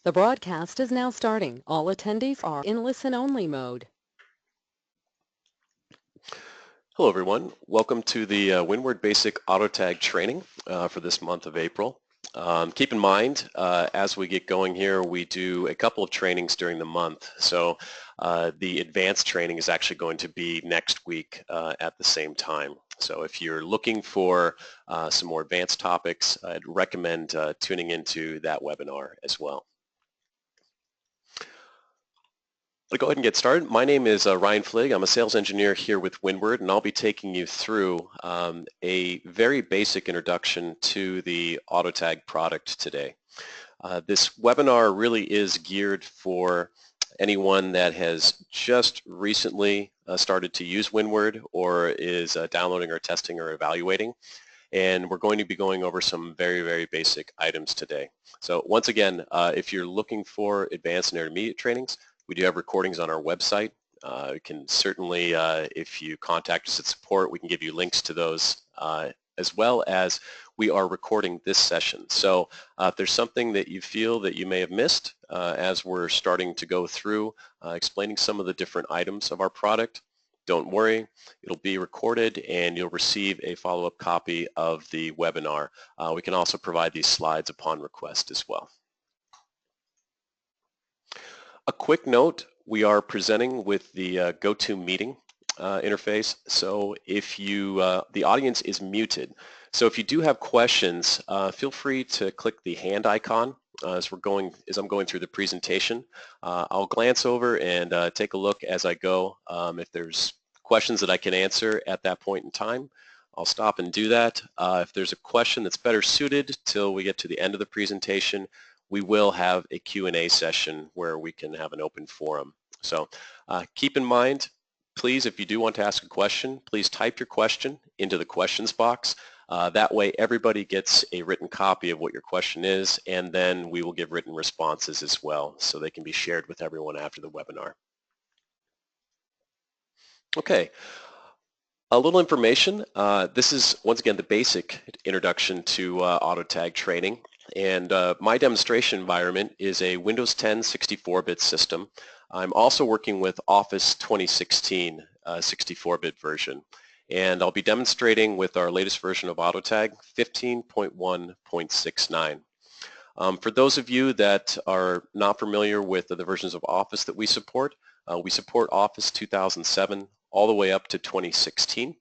The broadcast is now starting. All attendees are in listen-only mode. Hello everyone, welcome to the Windward Basic AutoTag training for this month of April. Keep in mind, as we get going here, we do a couple of trainings during the month. So the advanced training is actually going to be next week at the same time. So if you're looking for some more advanced topics, I'd recommend tuning into that webinar as well. I'll go ahead and get started. My name is Ryan Fligg. I'm a sales engineer here with Windward, and I'll be taking you through a very basic introduction to the AutoTag product today. This webinar really is geared for anyone that has just recently started to use Windward or is downloading or testing or evaluating. And we're going to be going over some very, very basic items today. So once again, if you're looking for advanced and intermediate trainings, we do have recordings on our website. You can certainly, if you contact us at support, we can give you links to those, as well as we are recording this session. So if there's something that you feel that you may have missed as we're starting to go through explaining some of the different items of our product, don't worry, it'll be recorded and you'll receive a follow-up copy of the webinar. We can also provide these slides upon request as well. A quick note, we are presenting with the GoToMeeting interface. So if you, the audience is muted. So if you do have questions, feel free to click the hand icon as I'm going through the presentation. I'll glance over and take a look as I go. If there's questions that I can answer at that point in time, I'll stop and do that. If there's a question that's better suited till we get to the end of the presentation, we will have a Q&A session where we can have an open forum. So keep in mind, please, if you do want to ask a question, please type your question into the questions box. That way everybody gets a written copy of what your question is, and then we will give written responses as well so they can be shared with everyone after the webinar. Okay. A little information. This is, once again, the basic introduction to AutoTag training. And my demonstration environment is a Windows 10 64-bit system. I'm also working with Office 2016 64-bit version. And I'll be demonstrating with our latest version of AutoTag 15.1.69. For those of you that are not familiar with the versions of Office that we support Office 2007 all the way up to 2016.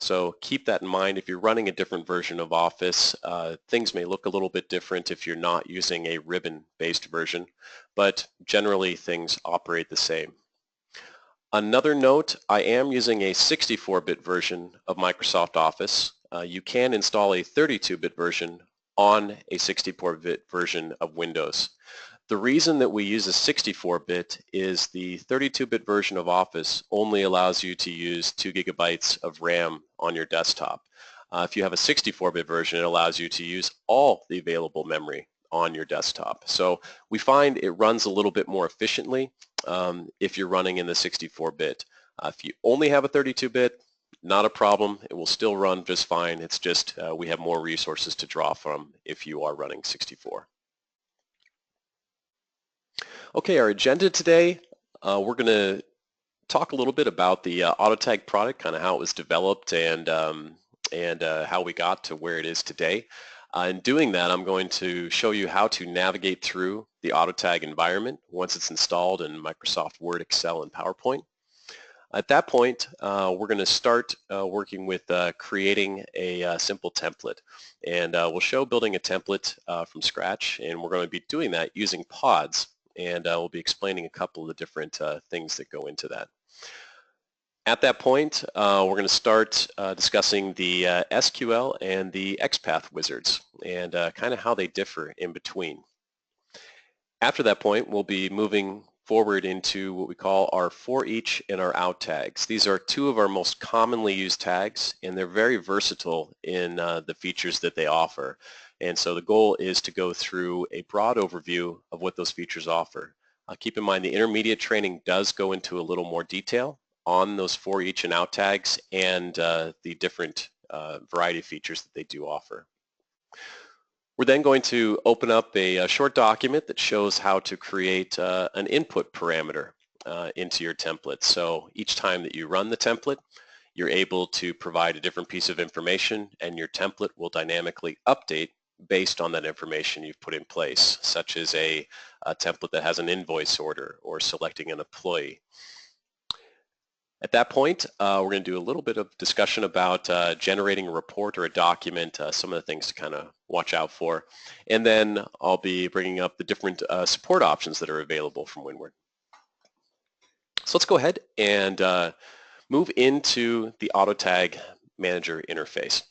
So keep that in mind. If you're running a different version of Office, things may look a little bit different if you're not using a ribbon-based version, but generally things operate the same. Another note, I am using a 64-bit version of Microsoft Office. You can install a 32-bit version on a 64-bit version of Windows. The reason that we use a 64-bit is the 32-bit version of Office only allows you to use 2 gigabytes of RAM on your desktop. If you have a 64-bit version, it allows you to use all the available memory on your desktop. So we find it runs a little bit more efficiently if you're running in the 64-bit. If you only have a 32-bit, not a problem. It will still run just fine. It's just we have more resources to draw from if you are running 64. Okay, our agenda today, we're going to talk a little bit about the AutoTag product, kind of how it was developed and how we got to where it is today. In doing that, I'm going to show you how to navigate through the AutoTag environment once it's installed in Microsoft Word, Excel, and PowerPoint. At that point, we're going to start working with creating a simple template. And we'll show building a template from scratch, and we're going to be doing that using pods. And we'll be explaining a couple of the different things that go into that. At that point, we're going to start discussing the SQL and the XPath wizards and kind of how they differ in between. After that point, we'll be moving forward into what we call our forEach and our out tags. These are two of our most commonly used tags, and they're very versatile in the features that they offer. And so the goal is to go through a broad overview of what those features offer. Keep in mind the intermediate training does go into a little more detail on those forEach and out tags and the different variety of features that they do offer. We're then going to open up a short document that shows how to create an input parameter into your template. So each time that you run the template, you're able to provide a different piece of information, and your template will dynamically update based on that information you've put in place, such as a template that has an invoice order or selecting an employee. At that point, we're going to do a little bit of discussion about generating a report or a document, some of the things to kind of watch out for. And then I'll be bringing up the different support options that are available from Windward. So let's go ahead and move into the AutoTag Manager interface.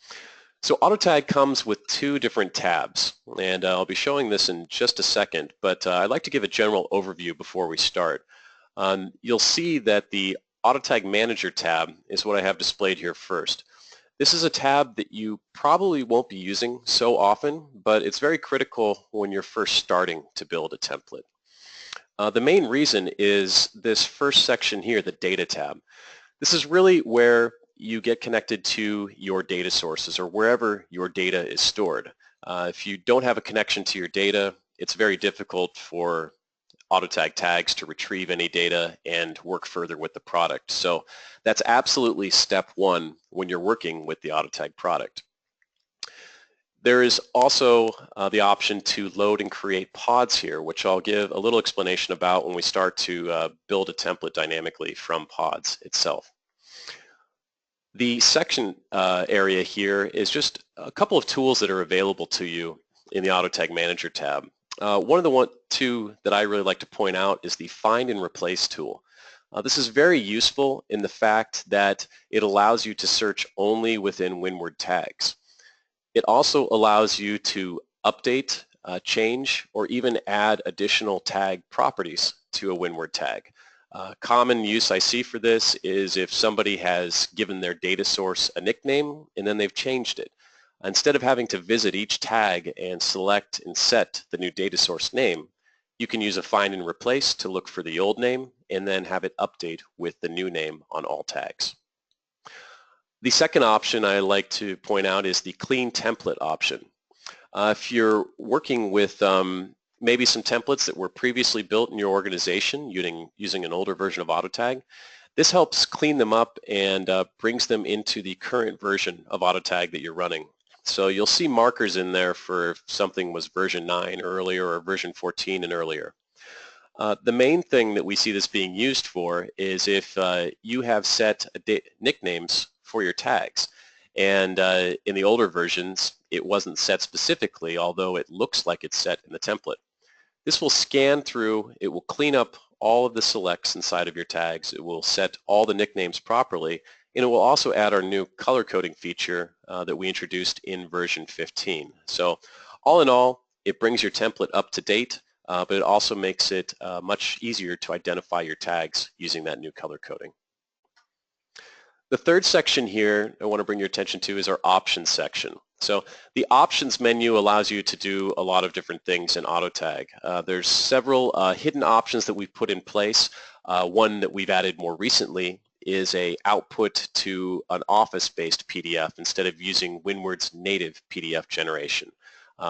So AutoTag comes with two different tabs, and I'll be showing this in just a second, but I'd like to give a general overview before we start. You'll see that the AutoTag Manager tab is what I have displayed here first. This is a tab that you probably won't be using so often, but it's very critical when you're first starting to build a template. The main reason is this first section here, the Data tab. This is really where you get connected to your data sources or wherever your data is stored. If you don't have a connection to your data, it's very difficult for AutoTag tags to retrieve any data and work further with the product. So that's absolutely step one when you're working with the AutoTag product. There is also the option to load and create pods here, which I'll give a little explanation about when we start to build a template dynamically from pods itself. The section area here is just a couple of tools that are available to you in the AutoTag Manager tab. One of the two that I really like to point out is the Find and Replace tool. This is very useful in the fact that it allows you to search only within Windward tags. It also allows you to update, change, or even add additional tag properties to a Windward tag. Common use I see for this is if somebody has given their data source a nickname and then they've changed it. Instead of having to visit each tag and select and set the new data source name, you can use a Find and Replace to look for the old name and then have it update with the new name on all tags. The second option I like to point out is the Clean Template option. If you're working with maybe some templates that were previously built in your organization using an older version of AutoTag, this helps clean them up and brings them into the current version of AutoTag that you're running. So you'll see markers in there for if something was version 9 earlier or version 14 and earlier. The main thing that we see this being used for is if you have set nicknames for your tags. And in the older versions, it wasn't set specifically, although it looks like it's set in the template. This will scan through, it will clean up all of the selects inside of your tags, it will set all the nicknames properly, and it will also add our new color coding feature that we introduced in version 15. So all in all, it brings your template up to date, but it also makes it much easier to identify your tags using that new color coding. The third section here I want to bring your attention to is our options section. So the options menu allows you to do a lot of different things in AutoTag. There's several hidden options that we've put in place. One that we've added more recently is a output to an Office-based PDF instead of using Windward's native PDF generation.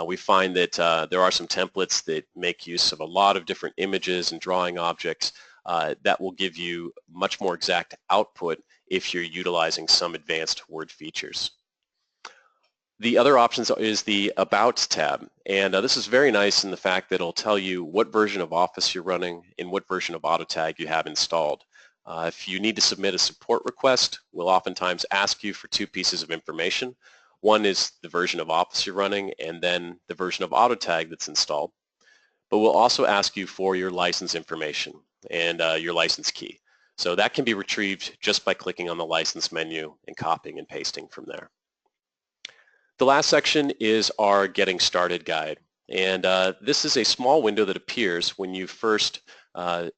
We find that there are some templates that make use of a lot of different images and drawing objects that will give you much more exact output if you're utilizing some advanced Word features. The other options is the About tab, and this is very nice in the fact that it'll tell you what version of Office you're running and what version of AutoTag you have installed. If you need to submit a support request, we'll oftentimes ask you for two pieces of information. One is the version of Office you're running and then the version of AutoTag that's installed. But we'll also ask you for your license information and your license key. So that can be retrieved just by clicking on the license menu and copying and pasting from there. The last section is our Getting Started guide. And this is a small window that appears when you first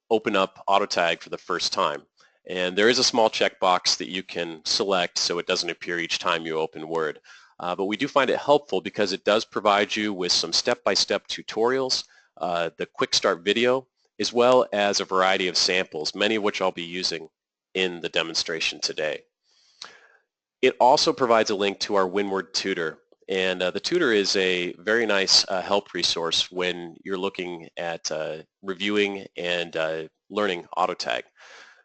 open up AutoTag for the first time. And there is a small checkbox that you can select so it doesn't appear each time you open Word. But we do find it helpful because it does provide you with some step-by-step tutorials, the quick start video, as well as a variety of samples, many of which I'll be using in the demonstration today. It also provides a link to our Windward tutor, And the tutor is a very nice help resource when you're looking at reviewing and learning AutoTag.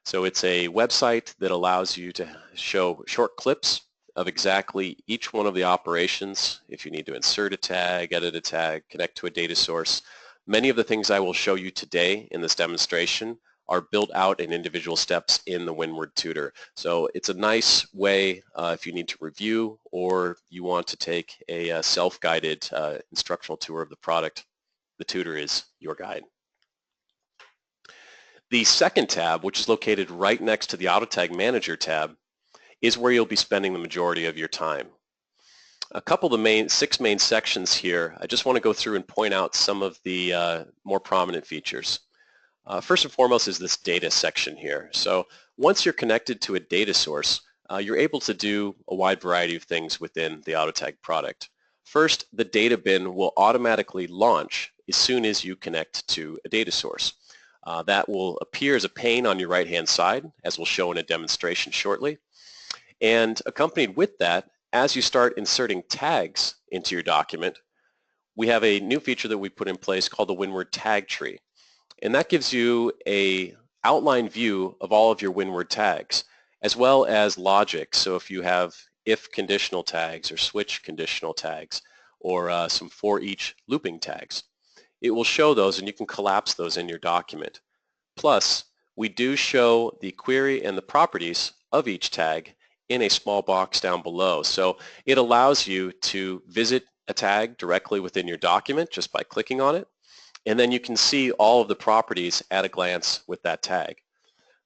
So it's a website that allows you to show short clips of exactly each one of the operations. If you need to insert a tag, edit a tag, connect to a data source. Many of the things I will show you today in this demonstration are built out in individual steps in the Windward tutor. So it's a nice way if you need to review or you want to take a self-guided instructional tour of the product. The tutor is your guide. The second tab, which is located right next to the AutoTag Manager tab, is where you'll be spending the majority of your time. A couple of the six main sections here, I just want to go through and point out some of the more prominent features. First and foremost is this data section here. So once you're connected to a data source, you're able to do a wide variety of things within the AutoTag product. First, the data bin will automatically launch as soon as you connect to a data source. That will appear as a pane on your right-hand side, as we'll show in a demonstration shortly. And accompanied with that, as you start inserting tags into your document, we have a new feature that we put in place called the Windward tag tree. And that gives you an outline view of all of your Windward tags, as well as logic. So if you have if conditional tags or switch conditional tags or some forEach looping tags, it will show those and you can collapse those in your document. Plus, we do show the query and the properties of each tag in a small box down below. So it allows you to visit a tag directly within your document just by clicking on it. And then you can see all of the properties at a glance with that tag.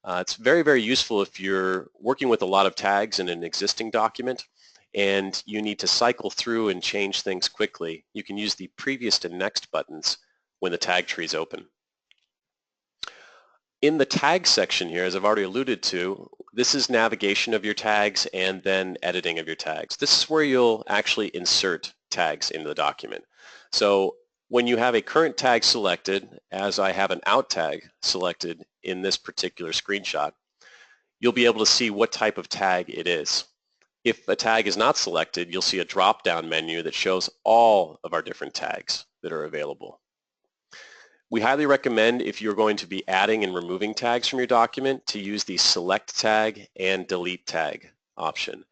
It's very, very useful if you're working with a lot of tags in an existing document and you need to cycle through and change things quickly. You can use the previous to next buttons when the tag tree is open. In the tag section here, as I've already alluded to, this is navigation of your tags and then editing of your tags. This is where you'll actually insert tags into the document. So when you have a current tag selected, as I have an out tag selected in this particular screenshot, you'll be able to see what type of tag it is. If a tag is not selected, you'll see a drop-down menu that shows all of our different tags that are available. We highly recommend, if you're going to be adding and removing tags from your document, to use the select tag and delete tag option.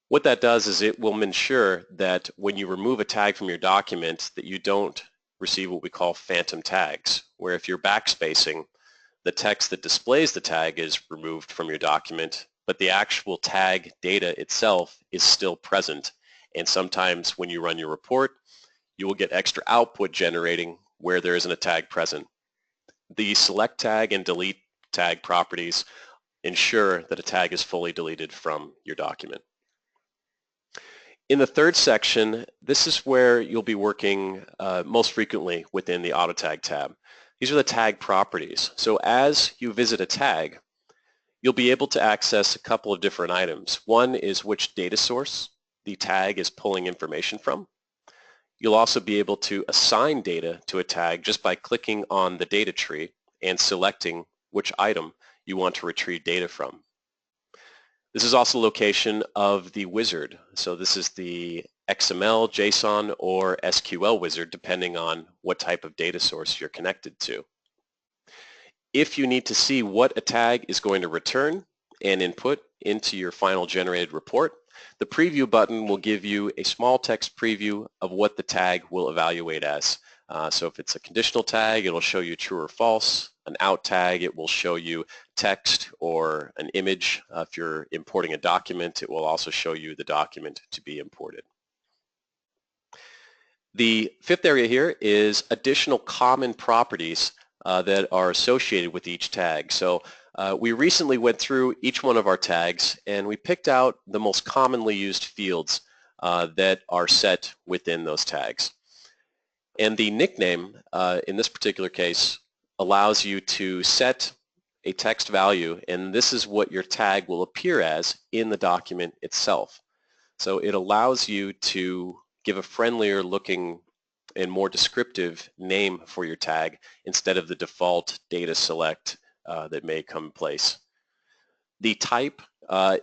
What that does is it will ensure that when you remove a tag from your document that you don't receive what we call phantom tags, where if you're backspacing, the text that displays the tag is removed from your document, but the actual tag data itself is still present. And sometimes when you run your report, you will get extra output generating where there isn't a tag present. The select tag and delete tag properties ensure that a tag is fully deleted from your document. In the third section, this is where you'll be working most frequently within the AutoTag tab. These are the tag properties. So as you visit a tag, you'll be able to access a couple of different items. One is which data source the tag is pulling information from. You'll also be able to assign data to a tag just by clicking on the data tree and selecting which item you want to retrieve data from. This is also location of the wizard. So this is the XML, JSON, or SQL wizard, depending on what type of data source you're connected to. If you need to see what a tag is going to return and input into your final generated report, the preview button will give you a small text preview of what the tag will evaluate as. So if it's a conditional tag, it'll show you true or false. An out tag, it will show you text or an image. If you're importing a document, it will also show you the document to be imported. The fifth area here is additional common properties that are associated with each tag. So we recently went through each one of our tags and we picked out the most commonly used fields that are set within those tags. And the nickname in this particular case allows you to set a text value, and this is what your tag will appear as in the document itself. So it allows you to give a friendlier looking and more descriptive name for your tag instead of the default data select that may come in place. The type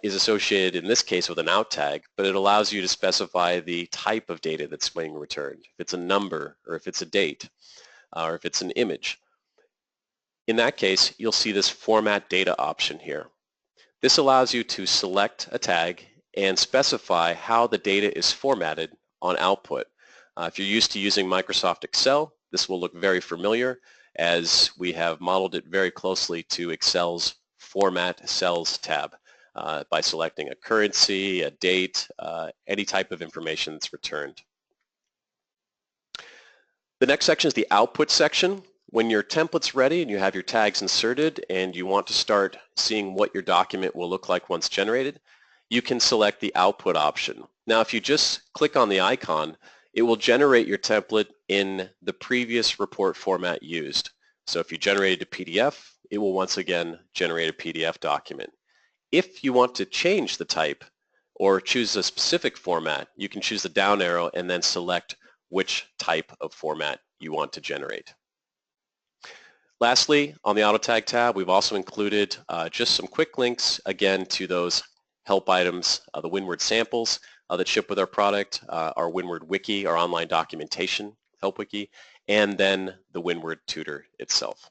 is associated in this case with an out tag, but it allows you to specify the type of data that's being returned, if it's a number or if it's a date or if it's an image. In that case, you'll see this format data option here. This allows you to select a tag and specify how the data is formatted on output. If you're used to using Microsoft Excel, this will look very familiar as we have modeled it very closely to Excel's Format Cells tab by selecting a currency, a date, any type of information that's returned. The next section is the output section. When your template's ready and you have your tags inserted and you want to start seeing what your document will look like once generated, you can select the output option. Now if you just click on the icon, it will generate your template in the previous report format used. So if you generated a PDF, it will once again generate a PDF document. If you want to change the type or choose a specific format, you can choose the down arrow and then select which type of format you want to generate. Lastly, on the AutoTag tab, we've also included just some quick links, again, to those help items, the Windward samples that ship with our product, our Windward wiki, our online documentation help wiki, and then the Windward tutor itself.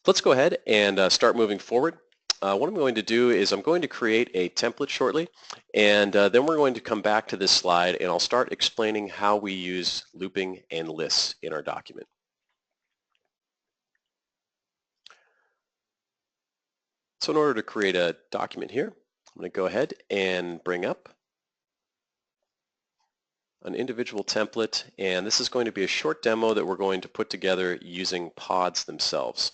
Let's go ahead and start moving forward. What I'm going to do is I'm going to create a template shortly, and then we're going to come back to this slide and I'll start explaining how we use looping and lists in our document. So in order to create a document here, I'm going to go ahead and bring up an individual template, and this is going to be a short demo that we're going to put together using pods themselves.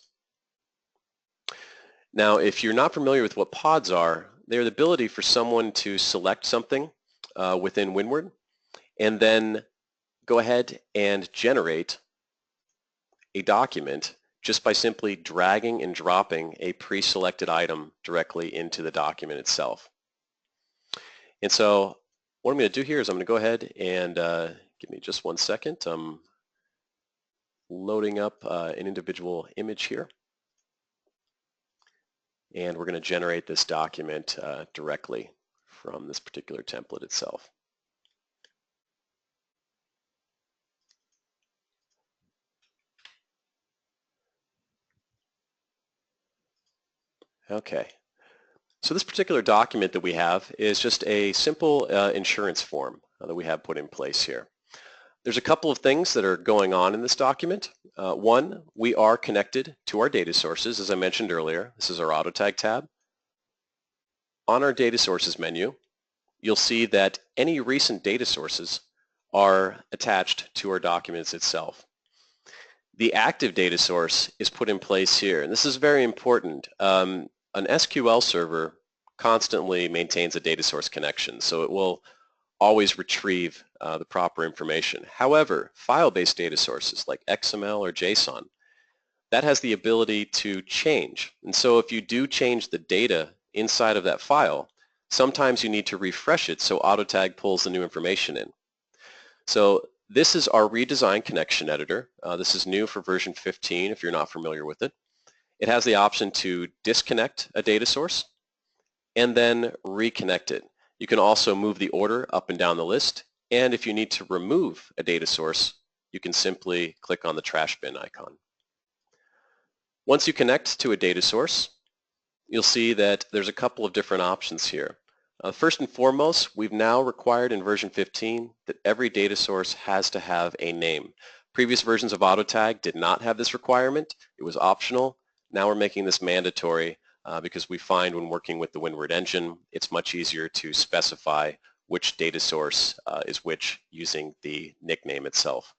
Now, if you're not familiar with what pods are, they're the ability for someone to select something within Windward and then go ahead and generate a document just by simply dragging and dropping a pre-selected item directly into the document itself. And so what I'm going to do here is I'm going to go ahead and give me just 1 second. I'm loading up an individual image here. And we're going to generate this document directly from this particular template itself. Okay, so this particular document that we have is just a simple insurance form that we have put in place here. There's a couple of things that are going on in this document. One, we are connected to our data sources, as I mentioned earlier. This is our AutoTag tab. On our data sources menu, you'll see that any recent data sources are attached to our documents itself. The active data source is put in place here, and this is very important. An SQL server constantly maintains a data source connection, so it will always retrieve the proper information. However, file-based data sources like XML or JSON, that has the ability to change. And so if you do change the data inside of that file, sometimes you need to refresh it so AutoTag pulls the new information in. So this is our redesigned connection editor. This is new for version 15 if you're not familiar with it. It has the option to disconnect a data source and then reconnect it. You can also move the order up and down the list, and if you need to remove a data source, you can simply click on the trash bin icon. Once you connect to a data source, you'll see that there's a couple of different options here. First and foremost, we've now required in version 15 that every data source has to have a name. Previous versions of AutoTag did not have this requirement. It was optional. Now we're making this mandatory because we find when working with the Windward engine, it's much easier to specify which data source is which using the nickname itself,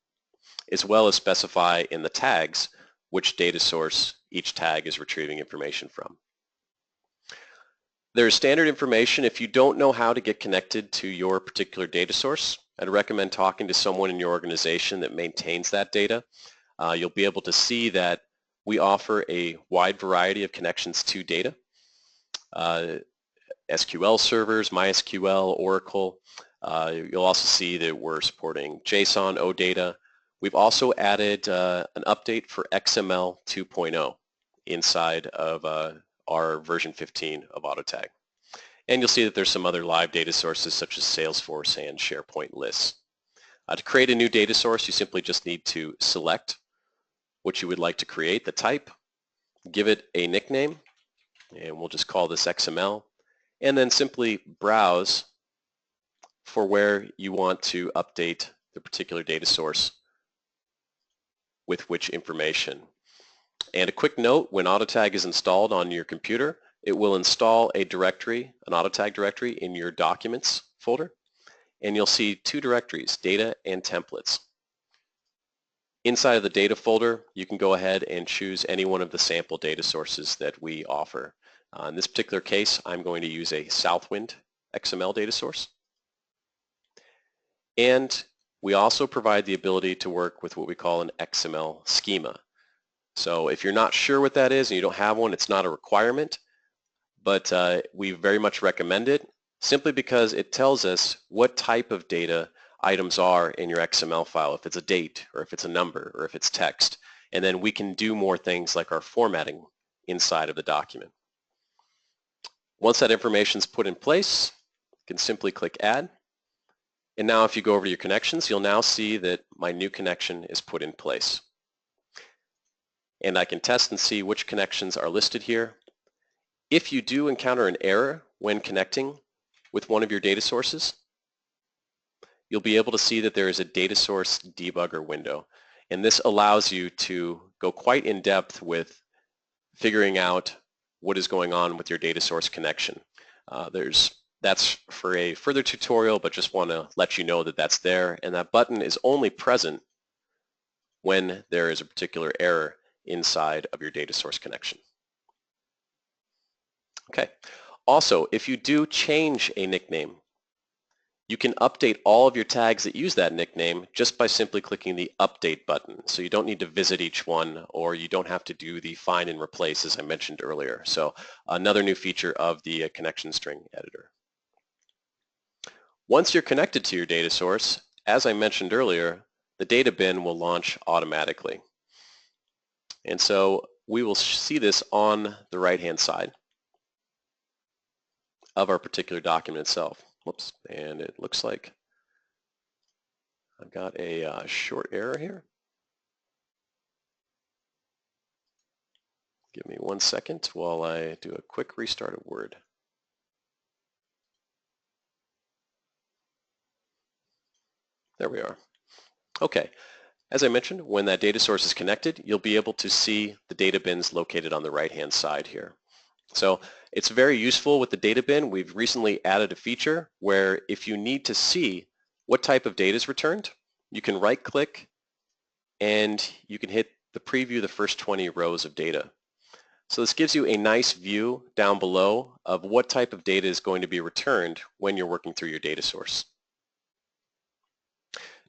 as well as specify in the tags which data source each tag is retrieving information from. There's standard information. If you don't know how to get connected to your particular data source, I'd recommend talking to someone in your organization that maintains that data. You'll be able to see that we offer a wide variety of connections to data. SQL servers, MySQL, Oracle. You'll also see that we're supporting JSON, OData. We've also added an update for XML 2.0. inside of our version 15 of AutoTag. And you'll see that there's some other live data sources such as Salesforce and SharePoint lists. To create a new data source, you simply just need to select what you would like to create, the type, give it a nickname, and we'll just call this XML, and then simply browse for where you want to update the particular data source with which information. And a quick note, when AutoTag is installed on your computer, it will install a directory, an AutoTag directory in your Documents folder, and you'll see two directories, Data and Templates. Inside of the Data folder, you can go ahead and choose any one of the sample data sources that we offer. In this particular case, I'm going to use a Southwind XML data source. And we also provide the ability to work with what we call an XML schema. So if you're not sure what that is and you don't have one, it's not a requirement, but we very much recommend it simply because it tells us what type of data items are in your XML file, if it's a date or if it's a number or if it's text. And then we can do more things like our formatting inside of the document. Once that information is put in place, you can simply click Add. And now if you go over to your connections, you'll now see that my new connection is put in place. And I can test and see which connections are listed here. If you do encounter an error when connecting with one of your data sources, you'll be able to see that there is a data source debugger window. And this allows you to go quite in depth with figuring out what is going on with your data source connection. That's for a further tutorial, but just want to let you know that that's there. And that button is only present when there is a particular error inside of your data source connection. Okay. Also, if you do change a nickname, you can update all of your tags that use that nickname just by simply clicking the Update button. So you don't need to visit each one, or you don't have to do the find and replace as I mentioned earlier. So another new feature of the connection string editor. Once you're connected to your data source, as I mentioned earlier, the data bin will launch automatically. And so we will see this on the right-hand side of our particular document itself. Whoops, and it looks like I've got a short error here. Give me 1 second while I do a quick restart of Word. There we are. Okay, as I mentioned, when that data source is connected, you'll be able to see the data bins located on the right-hand side here. So it's very useful with the data bin. We've recently added a feature where if you need to see what type of data is returned, you can right-click and you can hit the preview the first 20 rows of data. So this gives you a nice view down below of what type of data is going to be returned when you're working through your data source.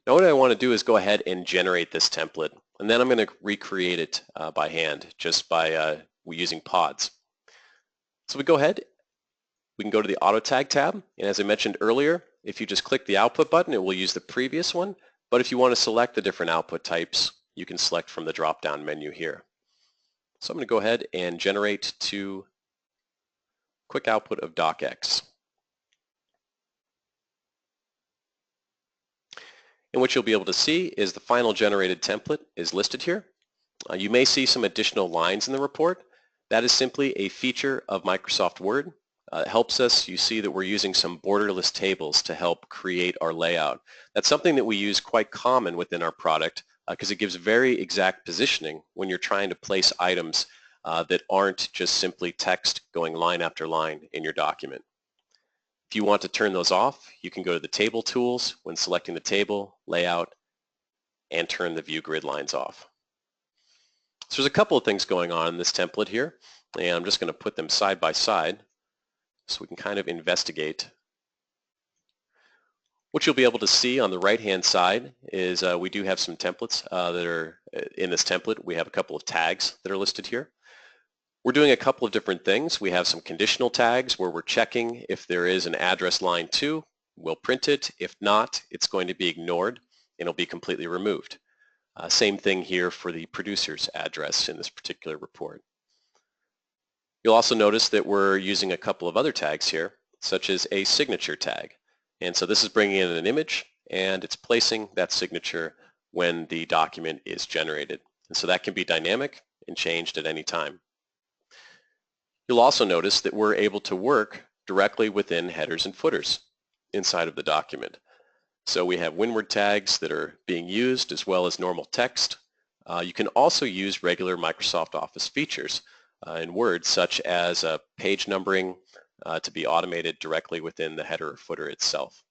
Now what I want to do is go ahead and generate this template, and then I'm going to recreate it by hand just by using pods. So we go ahead, we can go to the AutoTag tab, and as I mentioned earlier, if you just click the output button, it will use the previous one, but if you want to select the different output types, you can select from the drop-down menu here. So I'm going to go ahead and generate to quick output of docx. And what you'll be able to see is the final generated template is listed here. You may see some additional lines in the report. That is simply a feature of Microsoft Word. It helps us. You see that we're using some borderless tables to help create our layout. That's something that we use quite common within our product because it gives very exact positioning when you're trying to place items that aren't just simply text going line after line in your document. If you want to turn those off, you can go to the Table Tools when selecting the table, Layout, and turn the View Grid lines off. So there's a couple of things going on in this template here, and I'm just going to put them side by side so we can kind of investigate. What you'll be able to see on the right-hand side is we do have some templates that are in this template. We have a couple of tags that are listed here. We're doing a couple of different things. We have some conditional tags where we're checking if there is an address line 2, we'll print it. If not, it's going to be ignored and it'll be completely removed. Same thing here for the producer's address in this particular report. You'll also notice that we're using a couple of other tags here, such as a signature tag. And so this is bringing in an image and it's placing that signature when the document is generated. And so that can be dynamic and changed at any time. You'll also notice that we're able to work directly within headers and footers inside of the document. So we have Windward tags that are being used as well as normal text. You can also use regular Microsoft Office features in Word, such as page numbering to be automated directly within the header or footer itself.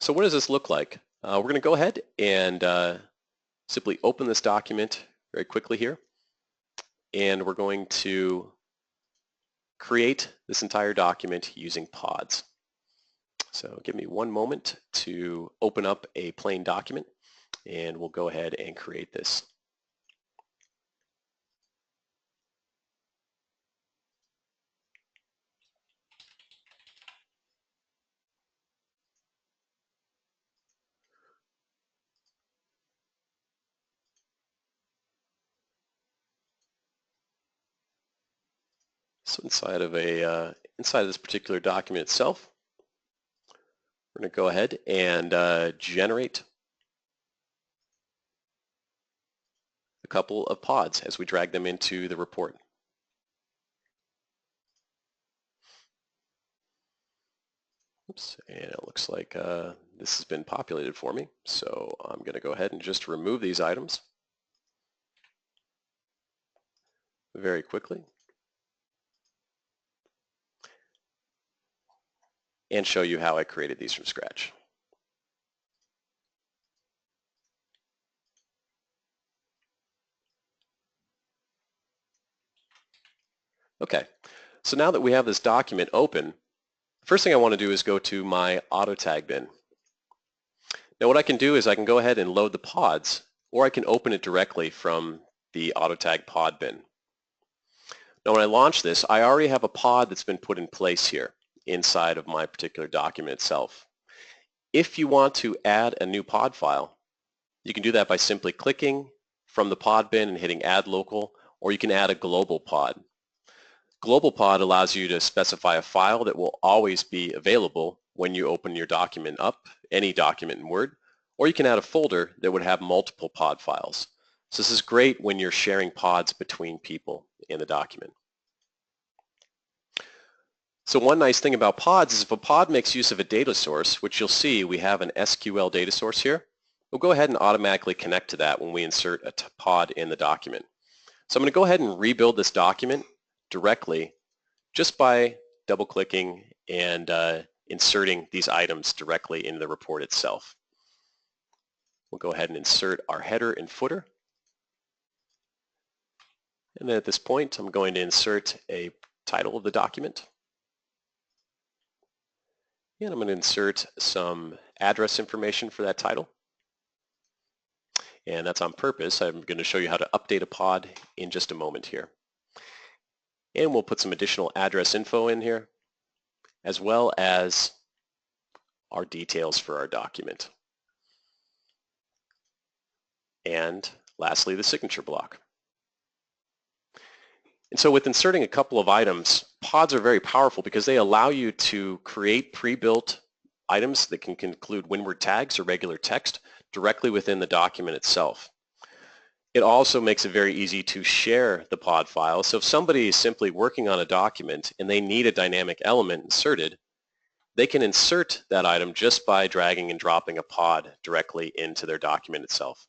So what does this look like? We're going to go ahead and simply open this document very quickly here. And we're going to create this entire document using pods. So give me one moment to open up a plain document and we'll go ahead and create this. So inside of this particular document itself, we're going to go ahead and generate a couple of pods as we drag them into the report. Oops, and it looks like this has been populated for me. So I'm going to go ahead and just remove these items very quickly and show you how I created these from scratch. Okay, so now that we have this document open, the first thing I want to do is go to my AutoTag bin. Now what I can do is I can go ahead and load the pods, or I can open it directly from the AutoTag pod bin. Now when I launch this, I already have a pod that's been put in place here inside of my particular document itself. If you want to add a new pod file, you can do that by simply clicking from the pod bin and hitting add local, or you can add a global pod. Global pod allows you to specify a file that will always be available when you open your document up, any document in Word, or you can add a folder that would have multiple pod files. So this is great when you're sharing pods between people in the document. So one nice thing about pods is if a pod makes use of a data source, which you'll see we have an SQL data source here, we'll go ahead and automatically connect to that when we insert a pod in the document. So I'm going to go ahead and rebuild this document directly just by double-clicking and inserting these items directly into the report itself. We'll go ahead and insert our header and footer. And then at this point, I'm going to insert a title of the document. And I'm going to insert some address information for that title. And that's on purpose. I'm going to show you how to update a pod in just a moment here. And we'll put some additional address info in here, as well as our details for our document. And lastly, the signature block. And so with inserting a couple of items, pods are very powerful because they allow you to create pre-built items that can include Windward tags or regular text directly within the document itself. It also makes it very easy to share the pod file. So if somebody is simply working on a document and they need a dynamic element inserted, they can insert that item just by dragging and dropping a pod directly into their document itself.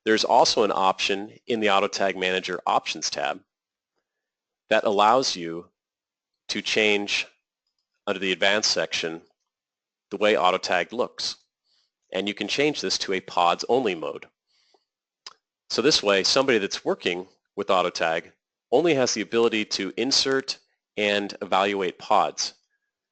There's also an option in the AutoTag Manager Options tab that allows you to change under the Advanced section the way AutoTag looks. And you can change this to a pods only mode. So this way, somebody that's working with AutoTag only has the ability to insert and evaluate pods.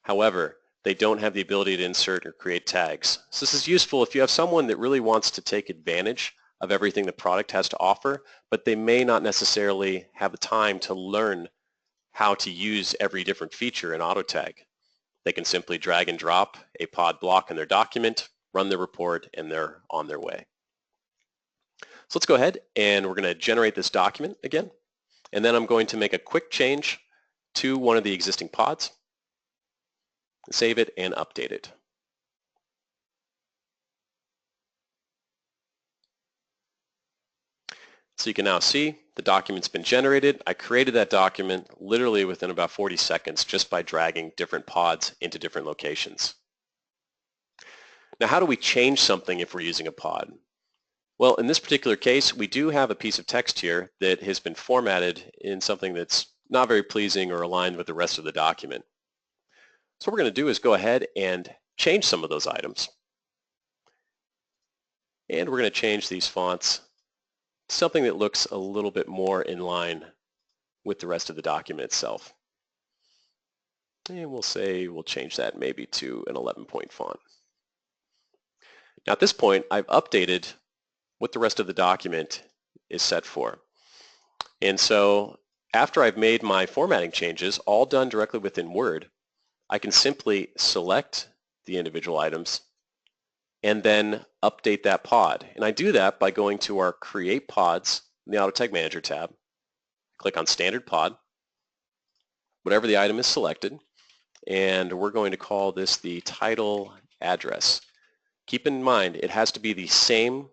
However, they don't have the ability to insert or create tags. So this is useful if you have someone that really wants to take advantage of everything the product has to offer, but they may not necessarily have the time to learn how to use every different feature in AutoTag. They can simply drag and drop a pod block in their document, run the report, and they're on their way. So let's go ahead and we're going to generate this document again. And then I'm going to make a quick change to one of the existing pods, save it and update it. So you can now see the document's been generated. I created that document literally within about 40 seconds just by dragging different pods into different locations. Now, how do we change something if we're using a pod? Well, in this particular case, we do have a piece of text here that has been formatted in something that's not very pleasing or aligned with the rest of the document. So what we're going to do is go ahead and change some of those items. And we're going to change these fonts to something that looks a little bit more in line with the rest of the document itself. And we'll change that maybe to an 11-point font. Now at this point, I've updated what the rest of the document is set for. And so after I've made my formatting changes, all done directly within Word, I can simply select the individual items and then update that pod. And I do that by going to our Create Pods in the AutoTag Manager tab, click on Standard Pod, whatever the item is selected, and we're going to call this the title address. Keep in mind, it has to be the same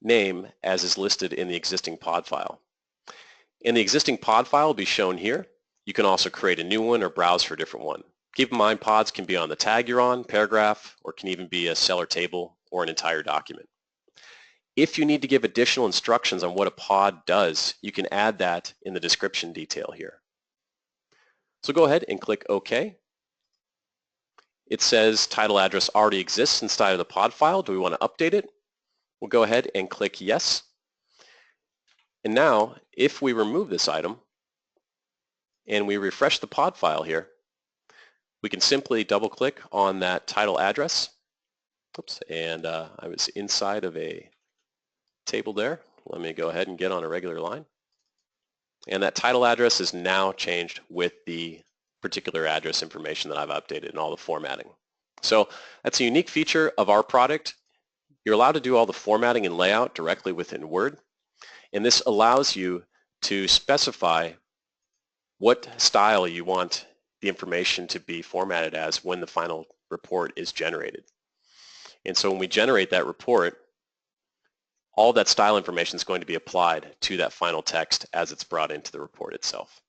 name as is listed in the existing pod file. And the existing pod file will be shown here. You can also create a new one or browse for a different one. Keep in mind, pods can be on the tag you're on, paragraph, or can even be a seller table or an entire document. If you need to give additional instructions on what a pod does, you can add that in the description detail here. So go ahead and click OK. It says title address already exists inside of the pod file. Do we want to update it? We'll go ahead and click Yes. And now, if we remove this item and we refresh the pod file here, we can simply double-click on that title address. Oops, and I was inside of a table there. Let me go ahead and get on a regular line. And that title address is now changed with the particular address information that I've updated and all the formatting. So that's a unique feature of our product. You're allowed to do all the formatting and layout directly within Word. And this allows you to specify what style you want the information to be formatted as when the final report is generated. And so when we generate that report, all that style information is going to be applied to that final text as it's brought into the report itself.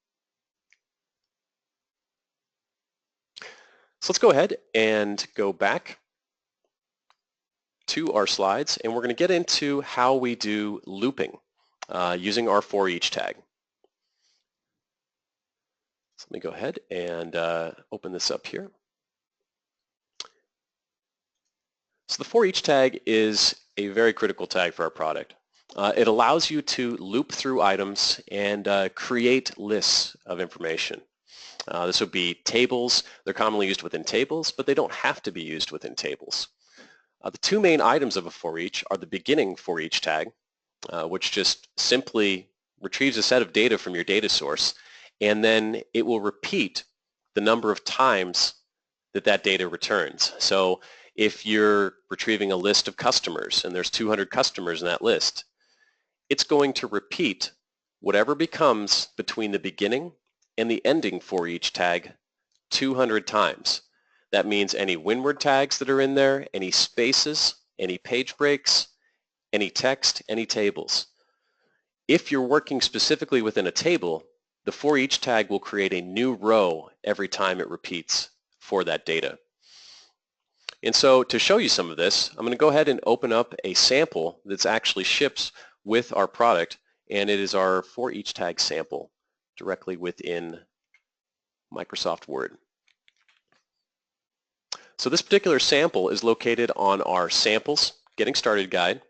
So let's go ahead and go back to our slides, and we're going to get into how we do looping using our forEach tag. So let me go ahead and open this up here. So the forEach tag is a very critical tag for our product. It allows you to loop through items and create lists of information. This would be tables. They're commonly used within tables, but they don't have to be used within tables. The two main items of a forEach are the beginning forEach tag, which just simply retrieves a set of data from your data source, and then it will repeat the number of times that that data returns. So if you're retrieving a list of customers and there's 200 customers in that list, it's going to repeat whatever becomes between the beginning and the ending forEach tag 200 times. That means any Windward tags that are in there, any spaces, any page breaks, any text, any tables. If you're working specifically within a table, the forEach tag will create a new row every time it repeats for that data. And so to show you some of this, I'm going to go ahead and open up a sample that's actually ships with our product, and it is our forEach tag sample directly within Microsoft Word. So this particular sample is located on our Samples Getting Started guide.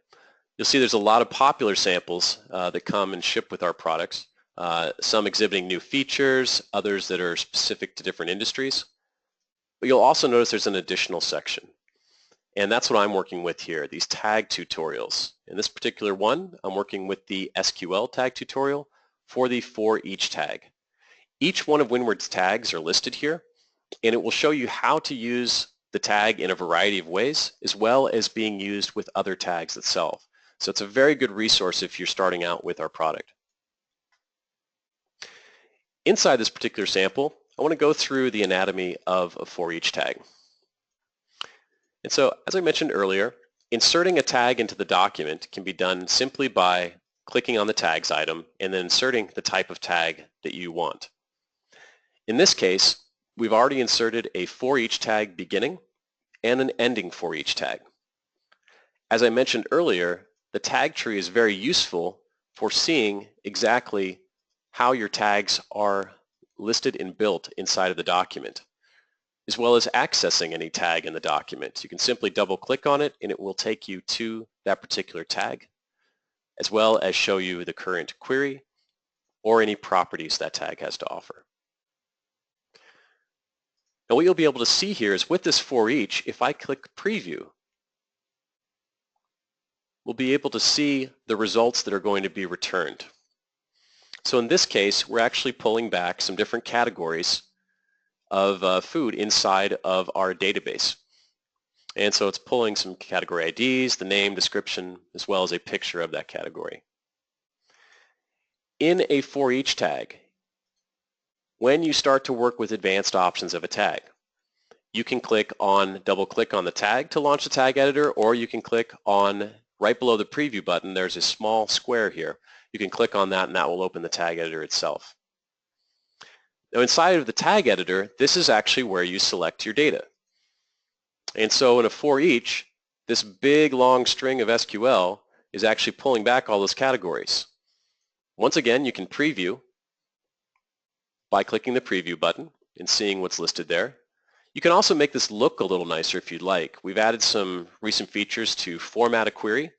You'll see there's a lot of popular samples that come and ship with our products, some exhibiting new features, others that are specific to different industries. But you'll also notice there's an additional section. And that's what I'm working with here, these tag tutorials. In this particular one, I'm working with the SQL tag tutorial for the forEach tag. Each one of Windward's tags are listed here, and it will show you how to use the tag in a variety of ways, as well as being used with other tags itself. So it's a very good resource if you're starting out with our product. Inside this particular sample, I want to go through the anatomy of a forEach tag. And so, as I mentioned earlier, inserting a tag into the document can be done simply by clicking on the tags item and then inserting the type of tag that you want. In this case, we've already inserted a forEach tag beginning and an ending forEach tag. As I mentioned earlier, the tag tree is very useful for seeing exactly how your tags are listed and built inside of the document, as well as accessing any tag in the document. You can simply double click on it and it will take you to that particular tag, as well as show you the current query or any properties that tag has to offer. Now what you'll be able to see here is with this forEach, if I click preview, we'll be able to see the results that are going to be returned. So in this case, we're actually pulling back some different categories of food inside of our database. And so it's pulling some category IDs, the name, description, as well as a picture of that category. In a forEach tag, when you start to work with advanced options of a tag, you can double click on the tag to launch the tag editor, or you can click on right below the preview button, there's a small square here. You can click on that and that will open the tag editor itself. Now inside of the tag editor, this is actually where you select your data. And so in a forEach, this big long string of SQL is actually pulling back all those categories. Once again, you can preview by clicking the preview button and seeing what's listed there. You can also make this look a little nicer if you'd like. We've added some recent features to format a query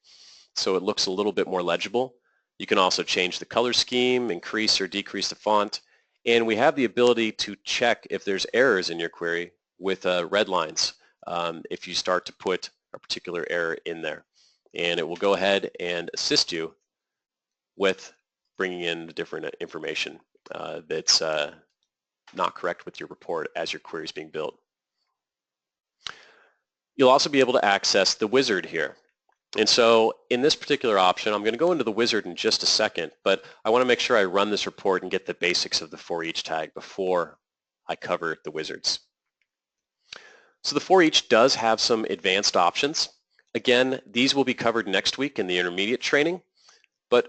so it looks a little bit more legible. You can also change the color scheme, increase or decrease the font, and we have the ability to check if there's errors in your query with red lines if you start to put a particular error in there. And it will go ahead and assist you with bringing in the different information that's not correct with your report as your query is being built. You'll also be able to access the wizard here. And so in this particular option, I'm going to go into the wizard in just a second, but I want to make sure I run this report and get the basics of the forEach tag before I cover the wizards. So the forEach does have some advanced options. Again, these will be covered next week in the intermediate training, but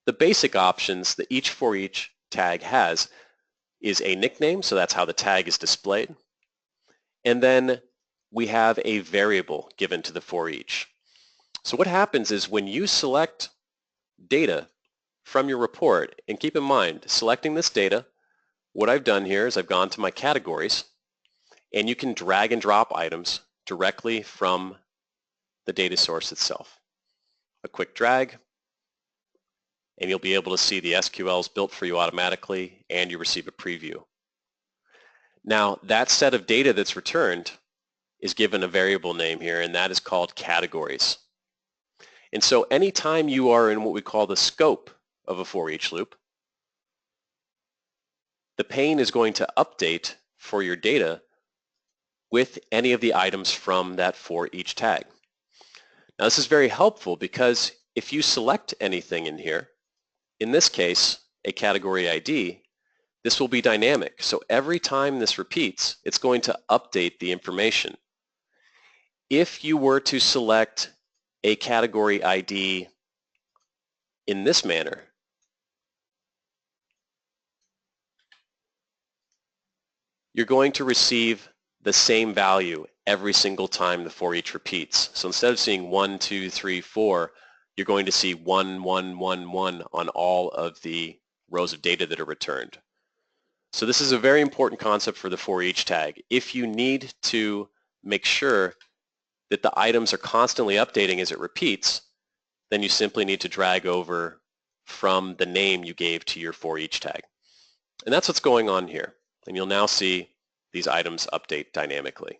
the basic options that each forEach tag has is a nickname, so that's how the tag is displayed. And then we have a variable given to the forEach. So what happens is when you select data from your report, and keep in mind, selecting this data, what I've done here is I've gone to my categories, and you can drag and drop items directly from the data source itself. A quick drag, and you'll be able to see the SQLs built for you automatically, and you receive a preview. Now, that set of data that's returned is given a variable name here, and that is called categories. And so anytime you are in what we call the scope of a forEach loop, the pane is going to update for your data with any of the items from that forEach tag. Now this is very helpful because if you select anything in here, in this case, a category ID, this will be dynamic. So every time this repeats, it's going to update the information. If you were to select a category ID in this manner, you're going to receive the same value every single time the forEach repeats. So instead of seeing 1, 2, 3, 4, you're going to see 1, 1, 1, 1 on all of the rows of data that are returned. So this is a very important concept for the forEach tag. If you need to make sure that the items are constantly updating as it repeats, then you simply need to drag over from the name you gave to your forEach tag. And that's what's going on here. And you'll now see these items update dynamically.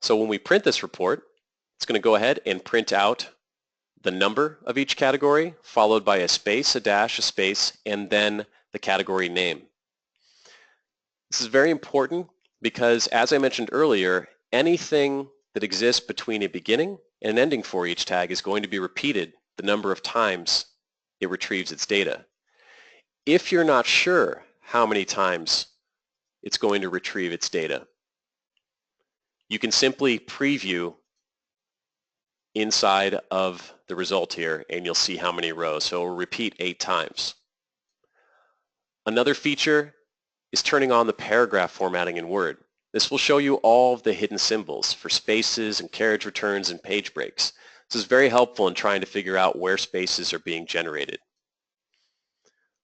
So when we print this report, it's going to go ahead and print out the number of each category, followed by a space, a dash, a space, and then the category name. This is very important because, as I mentioned earlier, anything that exists between a beginning and an ending forEach tag is going to be repeated the number of times it retrieves its data. If you're not sure how many times it's going to retrieve its data, you can simply preview inside of the result here and you'll see how many rows. So it will repeat 8 times. Another feature is turning on the paragraph formatting in Word. This will show you all of the hidden symbols for spaces and carriage returns and page breaks. This is very helpful in trying to figure out where spaces are being generated.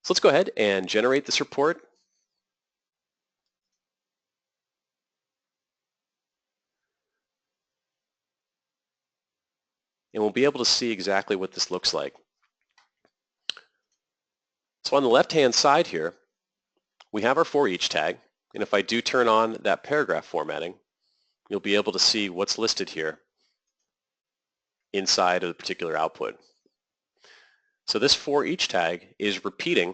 So let's go ahead and generate this report. And we'll be able to see exactly what this looks like. So on the left-hand side here, we have our forEach tag. And if I do turn on that paragraph formatting, you'll be able to see what's listed here inside of the particular output. So this forEach tag is repeating,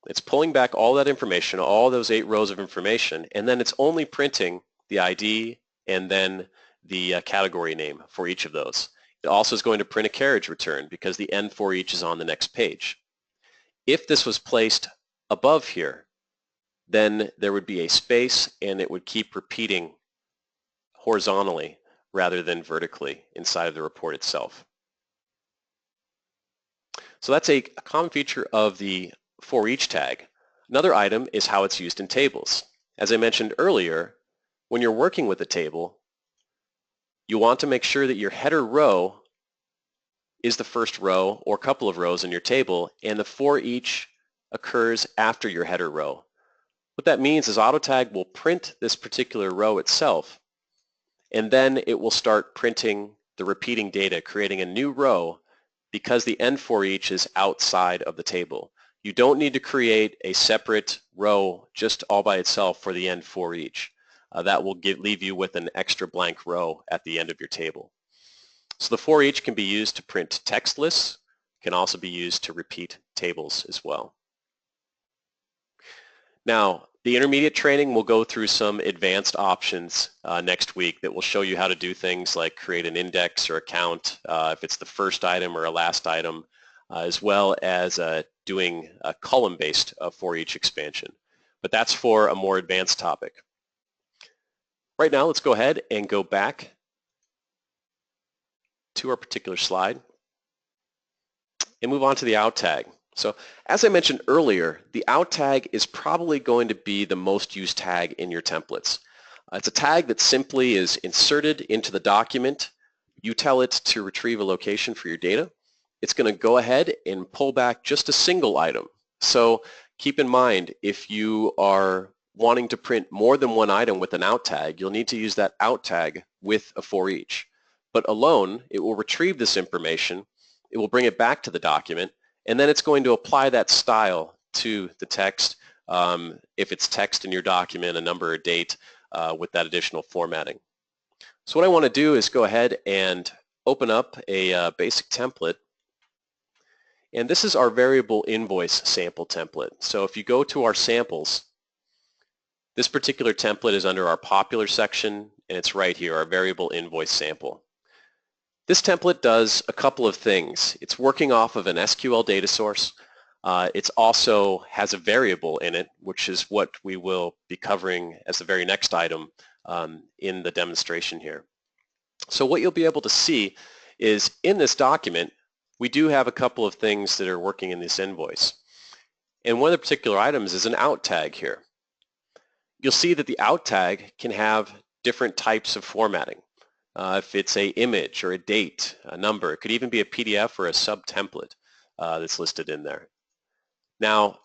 it's pulling back all that information, all those 8 rows of information, and then it's only printing the ID and then the category name for each of those. It also is going to print a carriage return because the end forEach is on the next page. If this was placed above here, then there would be a space and it would keep repeating horizontally rather than vertically inside of the report itself. So that's a common feature of the forEach tag. Another item is how it's used in tables. As I mentioned earlier, when you're working with a table, you want to make sure that your header row is the first row or couple of rows in your table, and the forEach occurs after your header row. What that means is AutoTag will print this particular row itself, and then it will start printing the repeating data, creating a new row because the end forEach is outside of the table. You don't need to create a separate row just all by itself for the end forEach. That will leave you with an extra blank row at the end of your table. So the forEach can be used to print text lists, can also be used to repeat tables as well. Now, the intermediate training will go through some advanced options next week that will show you how to do things like create an index or a count if it's the first item or a last item, as well as doing a column-based forEach expansion. But that's for a more advanced topic. Right now, let's go ahead and go back to our particular slide and move on to the out tag. So as I mentioned earlier, the out tag is probably going to be the most used tag in your templates. It's a tag that simply is inserted into the document. You tell it to retrieve a location for your data. It's going to go ahead and pull back just a single item. So keep in mind, if you are wanting to print more than one item with an out tag, you'll need to use that out tag with a forEach. But alone, it will retrieve this information, it will bring it back to the document, and then it's going to apply that style to the text, if it's text in your document, a number or date, with that additional formatting. So what I want to do is go ahead and open up a basic template. And this is our variable invoice sample template. So if you go to our samples, this particular template is under our popular section, and it's right here, our variable invoice sample. This template does a couple of things. It's working off of an SQL data source. It also has a variable in it, which is what we will be covering as the very next item in the demonstration here. So what you'll be able to see is in this document, we do have a couple of things that are working in this invoice. And one of the particular items is an out tag here. You'll see that the out tag can have different types of formatting. If it's an image or a date, a number, it could even be a PDF or a sub-template that's listed in there. Now,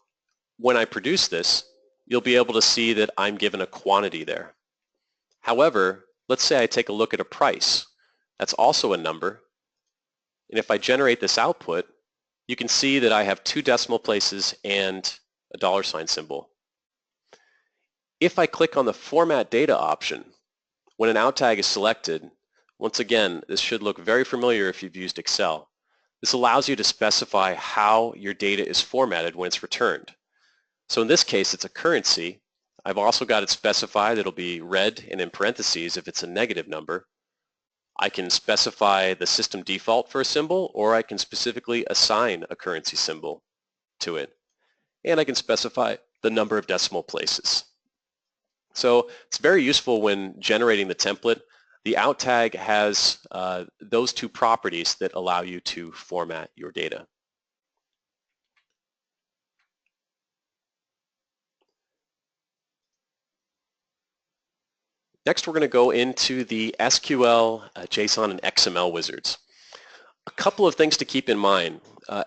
when I produce this, you'll be able to see that I'm given a quantity there. However, let's say I take a look at a price. That's also a number. And if I generate this output, you can see that I have 2 decimal places and a $sign symbol. If I click on the Format Data option, when an out tag is selected, once again, this should look very familiar if you've used Excel. This allows you to specify how your data is formatted when it's returned. So in this case, it's a currency. I've also got it specified. It'll be red and in parentheses if it's a negative number. I can specify the system default for a symbol, or I can specifically assign a currency symbol to it. And I can specify the number of decimal places. So it's very useful when generating the template. The AutoTag has those two properties that allow you to format your data. Next, we're going to go into the SQL, JSON, and XML wizards. A couple of things to keep in mind.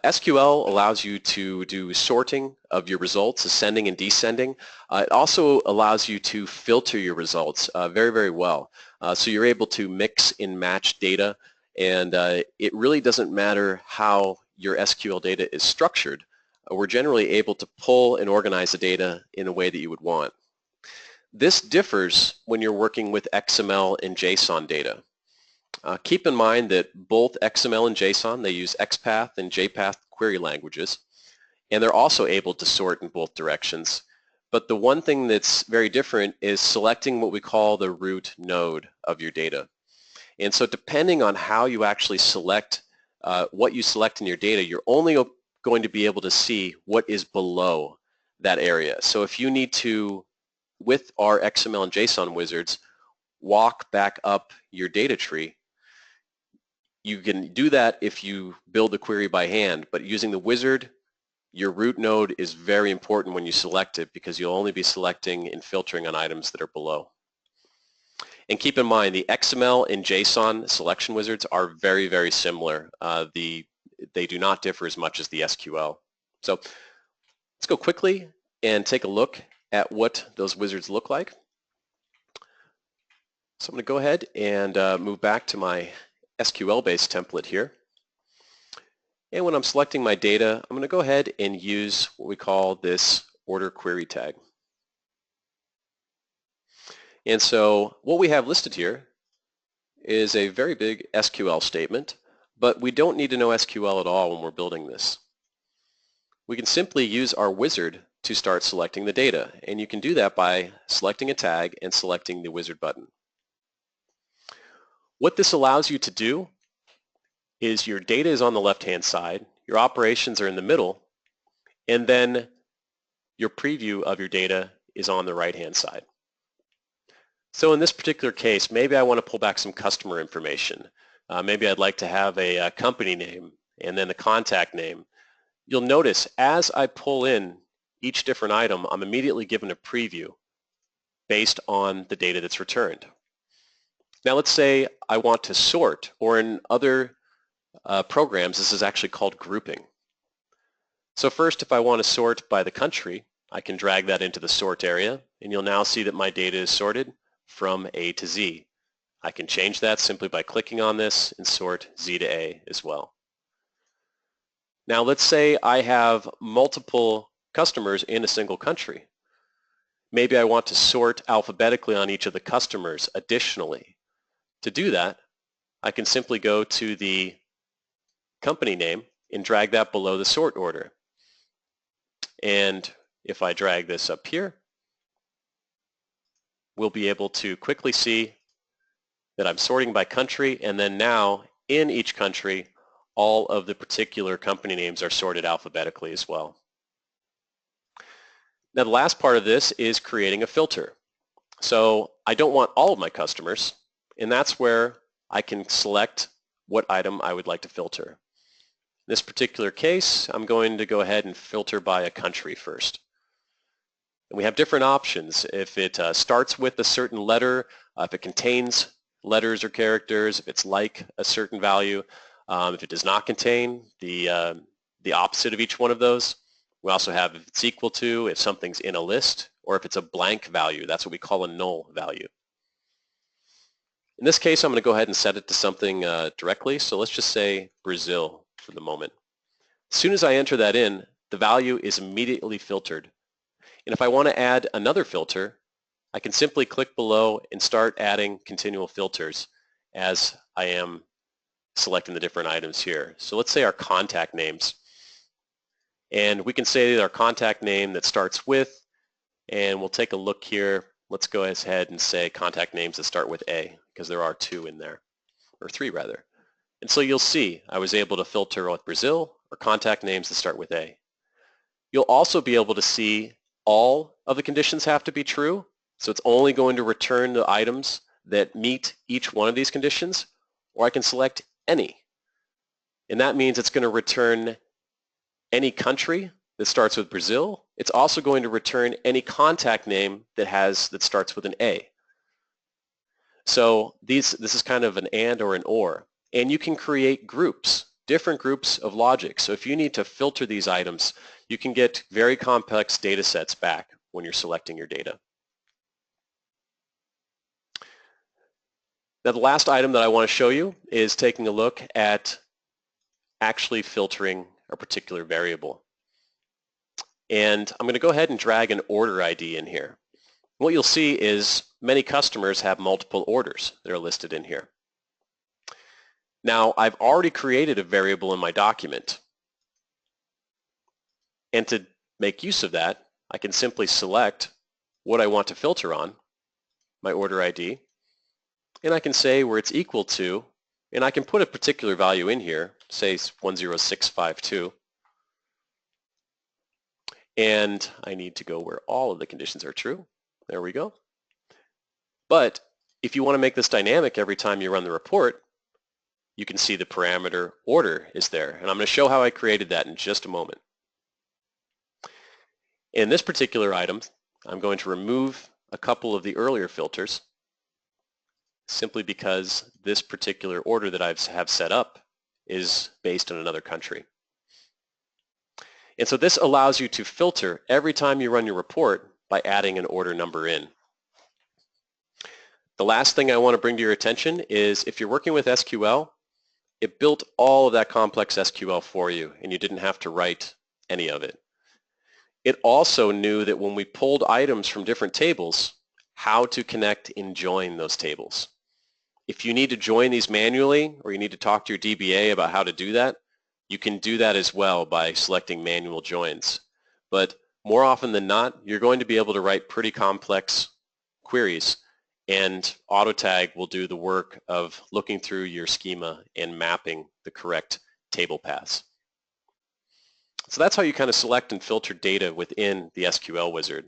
SQL allows you to do sorting of your results, ascending and descending. It also allows you to filter your results very, very well. So you're able to mix and match data, and it really doesn't matter how your SQL data is structured. We're generally able to pull and organize the data in a way that you would want. This differs when you're working with XML and JSON data. Keep in mind that both XML and JSON, they use XPath and JPath query languages, and they're also able to sort in both directions. But the one thing that's very different is selecting what we call the root node of your data. And so depending on how you actually select what you select in your data, you're only going to be able to see what is below that area. So if you need to, with our XML and JSON wizards, walk back up your data tree, you can do that if you build the query by hand, but using the wizard, your root node is very important when you select it because you'll only be selecting and filtering on items that are below. And keep in mind, the XML and JSON selection wizards are very, very similar. They do not differ as much as the SQL. So let's go quickly and take a look at what those wizards look like. So I'm going to go ahead and move back to my SQL-based template here. And when I'm selecting my data, I'm going to go ahead and use what we call this order query tag. And so what we have listed here is a very big SQL statement, but we don't need to know SQL at all when we're building this. We can simply use our wizard to start selecting the data, and you can do that by selecting a tag and selecting the wizard button. What this allows you to do is your data is on the left-hand side, your operations are in the middle, and then your preview of your data is on the right-hand side. So in this particular case, maybe I want to pull back some customer information. Maybe I'd like to have a company name and then the contact name. You'll notice as I pull in each different item, I'm immediately given a preview based on the data that's returned. Now let's say I want to sort, or in other programs, this is actually called grouping. So first, if I want to sort by the country, I can drag that into the sort area, and you'll now see that my data is sorted from A to Z. I can change that simply by clicking on this and sort Z to A as well. Now let's say I have multiple customers in a single country. Maybe I want to sort alphabetically on each of the customers additionally. To do that, I can simply go to the company name and drag that below the sort order. And if I drag this up here, we'll be able to quickly see that I'm sorting by country, and then now in each country, all of the particular company names are sorted alphabetically as well. Now the last part of this is creating a filter. So I don't want all of my customers, and that's where I can select what item I would like to filter. In this particular case, I'm going to go ahead and filter by a country first. And we have different options. If it starts with a certain letter, if it contains letters or characters, if it's like a certain value, if it does not contain the opposite of each one of those. We also have if it's equal to, if something's in a list, or if it's a blank value. That's what we call a null value. In this case, I'm going to go ahead and set it to something directly. So let's just say Brazil for the moment. As soon as I enter that in, the value is immediately filtered. And if I want to add another filter, I can simply click below and start adding continual filters as I am selecting the different items here. So let's say our contact names. And we can say our contact name that starts with, and we'll take a look here. Let's go ahead and say contact names that start with A, because there are two in there. or 3 rather. And so you'll see I was able to filter with Brazil or contact names that start with A. You'll also be able to see all of the conditions have to be true. So it's only going to return the items that meet each one of these conditions, or I can select any. And that means it's going to return any country that starts with Brazil. It's also going to return any contact name that starts with an A. So this is kind of an and or an or. And you can create groups, different groups of logic. So if you need to filter these items, you can get very complex data sets back when you're selecting your data. Now the last item that I want to show you is taking a look at actually filtering a particular variable. And I'm going to go ahead and drag an order ID in here. What you'll see is many customers have multiple orders that are listed in here. Now I've already created a variable in my document. And to make use of that, I can simply select what I want to filter on, my order ID, and I can say where it's equal to, and I can put a particular value in here, say 10652, and I need to go where all of the conditions are true. There we go. But if you want to make this dynamic every time you run the report, you can see the parameter order is there, and I'm going to show how I created that in just a moment. In this particular item, I'm going to remove a couple of the earlier filters simply because this particular order that I have set up is based on another country. And so this allows you to filter every time you run your report by adding an order number in. The last thing I want to bring to your attention is if you're working with SQL, it built all of that complex SQL for you and you didn't have to write any of it. It also knew that when we pulled items from different tables, how to connect and join those tables. If you need to join these manually or you need to talk to your DBA about how to do that, you can do that as well by selecting manual joins. But more often than not, you're going to be able to write pretty complex queries, and AutoTag will do the work of looking through your schema and mapping the correct table paths. So that's how you kind of select and filter data within the SQL wizard.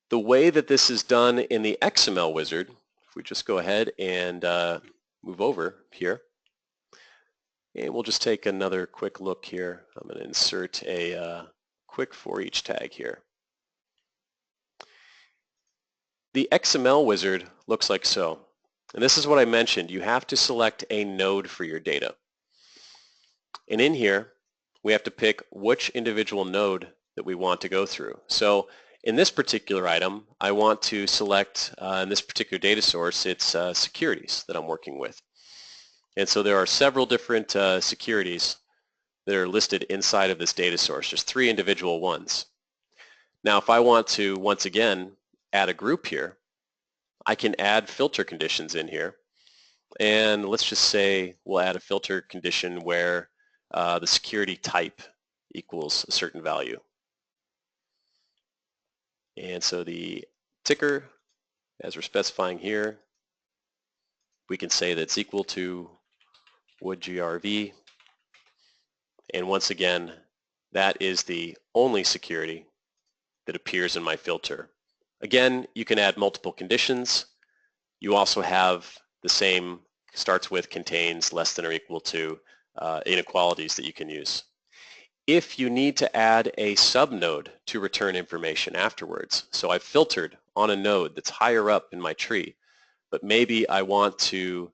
The way that this is done in the XML wizard, if we just go ahead and move over here, and we'll just take another quick look here. I'm going to insert a quick forEach tag here. The XML wizard looks like so. And this is what I mentioned. You have to select a node for your data. And in here, we have to pick which individual node that we want to go through. So in this particular item, I want to select, in this particular data source, it's securities that I'm working with. And so there are several different securities that are listed inside of this data source. There's 3 individual ones. Now, if I want to, once again, add a group here, I can add filter conditions in here. And let's just say we'll add a filter condition where the security type equals a certain value. And so the ticker, as we're specifying here, we can say that it's equal to WoodGRV. And once again, that is the only security that appears in my filter. Again, you can add multiple conditions. You also have the same starts with, contains, less than or equal to inequalities that you can use. If you need to add a subnode to return information afterwards, so I've filtered on a node that's higher up in my tree, but maybe I want to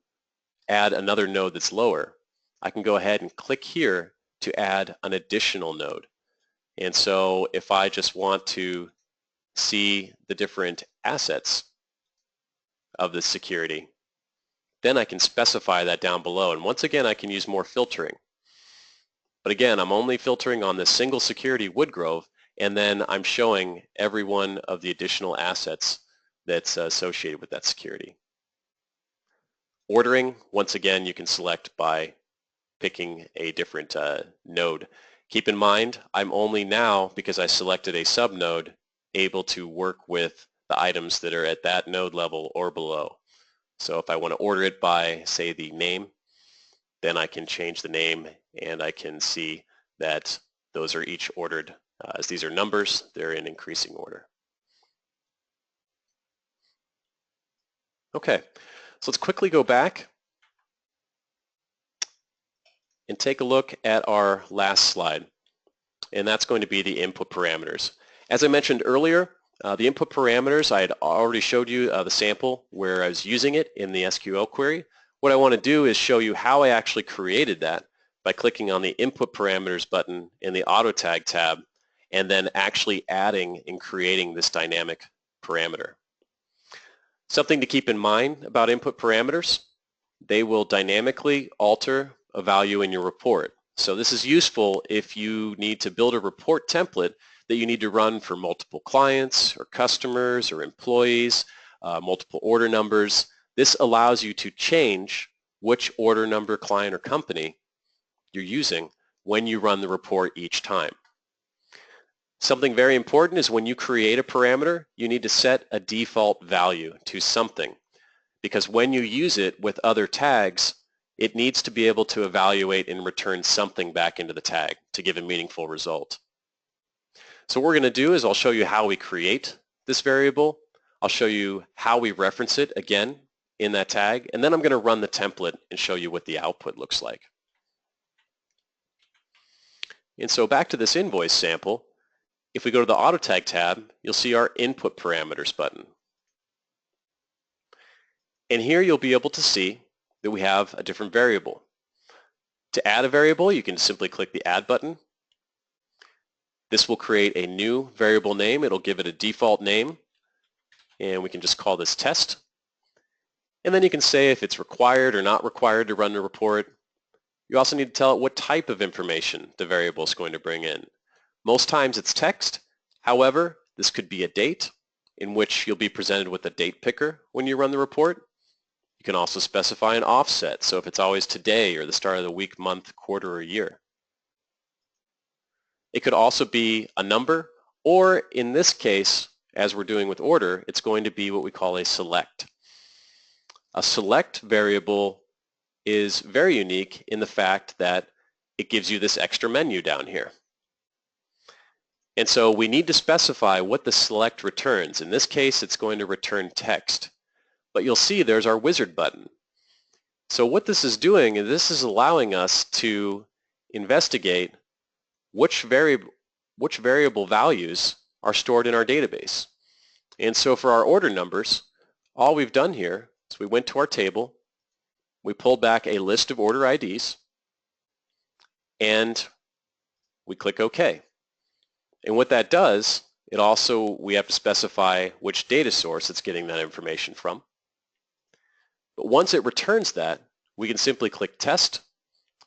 add another node that's lower, I can go ahead and click here to add an additional node. And so if I just want to see the different assets of the security, then I can specify that down below. And once again, I can use more filtering. But again, I'm only filtering on this single security Woodgrove, and then I'm showing every one of the additional assets that's associated with that security. Ordering, once again, you can select by picking a different node. Keep in mind, I'm only now, because I selected a subnode, able to work with the items that are at that node level or below. So if I want to order it by, say, the name, then I can change the name and I can see that those are each ordered. As these are numbers, they're in increasing order. Okay, so let's quickly go back and take a look at our last slide, and that's going to be the input parameters. As I mentioned earlier, the input parameters, I had already showed you the sample where I was using it in the SQL query. What I want to do is show you how I actually created that by clicking on the input parameters button in the AutoTag tab and then actually adding and creating this dynamic parameter. Something to keep in mind about input parameters, they will dynamically alter a value in your report. So this is useful if you need to build a report template that you need to run for multiple clients or customers or employees, multiple order numbers. This allows you to change which order number, client, or company you're using when you run the report each time. Something very important is when you create a parameter, you need to set a default value to something, because when you use it with other tags, it needs to be able to evaluate and return something back into the tag to give a meaningful result. So what we're going to do is I'll show you how we create this variable. I'll show you how we reference it again in that tag, and then I'm going to run the template and show you what the output looks like. And so back to this invoice sample, if we go to the AutoTag tab, you'll see our input parameters button. And here you'll be able to see that we have a different variable. To add a variable, you can simply click the Add button. This will create a new variable name. It'll give it a default name, and we can just call this test. And then you can say if it's required or not required to run the report. You also need to tell it what type of information the variable is going to bring in. Most times it's text. However, this could be a date in which you'll be presented with a date picker when you run the report. You can also specify an offset, so if it's always today or the start of the week, month, quarter, or year. It could also be a number, or in this case, as we're doing with order, it's going to be what we call a select. A select variable is very unique in the fact that it gives you this extra menu down here. And so we need to specify what the select returns. In this case, it's going to return text. But you'll see there's our wizard button. So what this is doing is this is allowing us to investigate which variable values are stored in our database. And so for our order numbers, all we've done here is we went to our table, we pulled back a list of order IDs, and we click OK. And what that does, we have to specify which data source it's getting that information from. But once it returns that, we can simply click Test.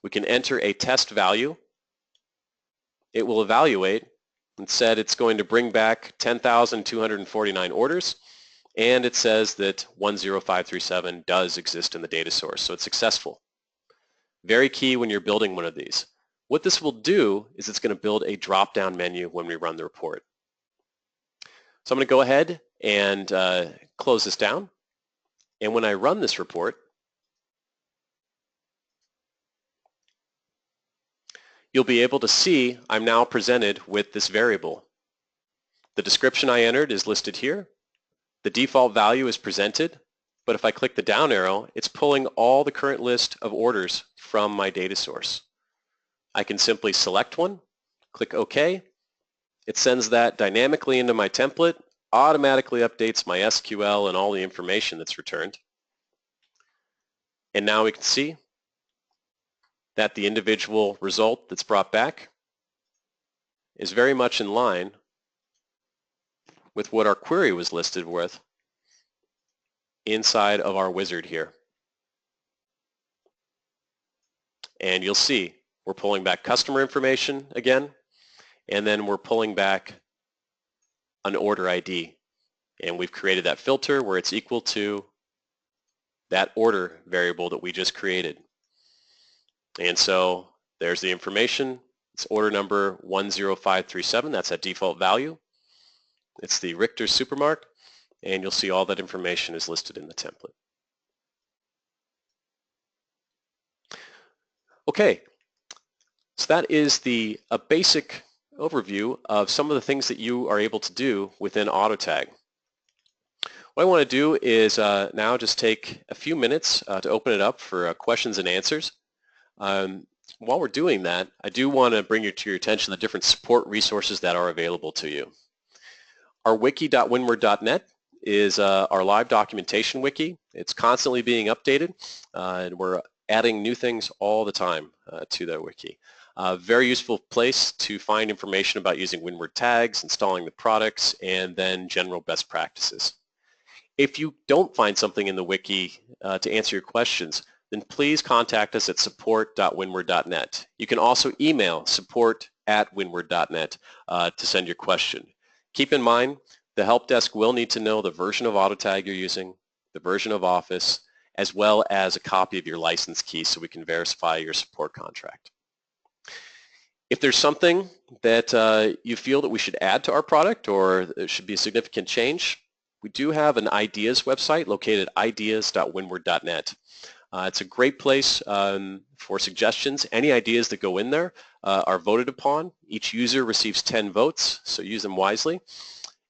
We can enter a test value. It will evaluate and said it's going to bring back 10,249 orders, and it says that 10537 does exist in the data source, so it's successful. Very key when you're building one of these. What this will do is it's going to build a drop-down menu when we run the report. So I'm going to go ahead and close this down. And when I run this report, you'll be able to see I'm now presented with this variable. The description I entered is listed here. The default value is presented, but if I click the down arrow, it's pulling all the current list of orders from my data source. I can simply select one, click OK. It sends that dynamically into my template, automatically updates my SQL and all the information that's returned. And now we can see that the individual result that's brought back is very much in line with what our query was listed with inside of our wizard here. And you'll see we're pulling back customer information again, and then we're pulling back an order ID. And we've created that filter where it's equal to that order variable that we just created. And so there's the information. It's order number 10537. That's that default value. It's the Richter Supermark, and you'll see all that information is listed in the template. Okay, so that is a basic overview of some of the things that you are able to do within AutoTag. What I want to do is now just take a few minutes to open it up for questions and answers. While we're doing that, I do want to bring to your attention the different support resources that are available to you. Our wiki.windward.net is our live documentation wiki. It's constantly being updated, and we're adding new things all the time to that wiki. Very useful place to find information about using Windward tags, installing the products, and then general best practices. If you don't find something in the wiki to answer your questions, then please contact us at support.windward.net. You can also email support@windward.net to send your question. Keep in mind, the help desk will need to know the version of AutoTag you're using, the version of Office, as well as a copy of your license key so we can verify your support contract. If there's something that you feel that we should add to our product or there should be a significant change, we do have an ideas website located at ideas.windward.net. It's a great place for suggestions. Any ideas that go in there are voted upon. Each user receives 10 votes, so use them wisely.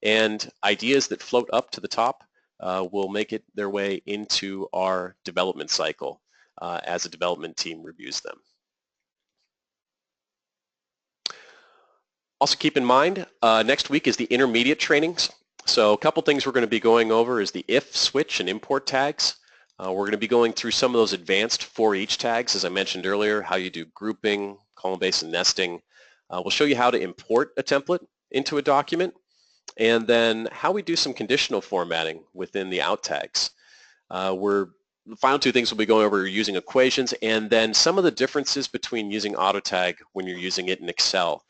And ideas that float up to the top will make it their way into our development cycle as a development team reviews them. Also keep in mind, next week is the intermediate trainings. So a couple things we're going to be going over is the if, switch, and import tags. We're going to be going through some of those advanced forEach tags, as I mentioned earlier, how you do grouping, column-based, and nesting. We'll show you how to import a template into a document, and then how we do some conditional formatting within the out tags. The final two things we'll be going over are using equations, and then some of the differences between using AutoTag when you're using it in Excel.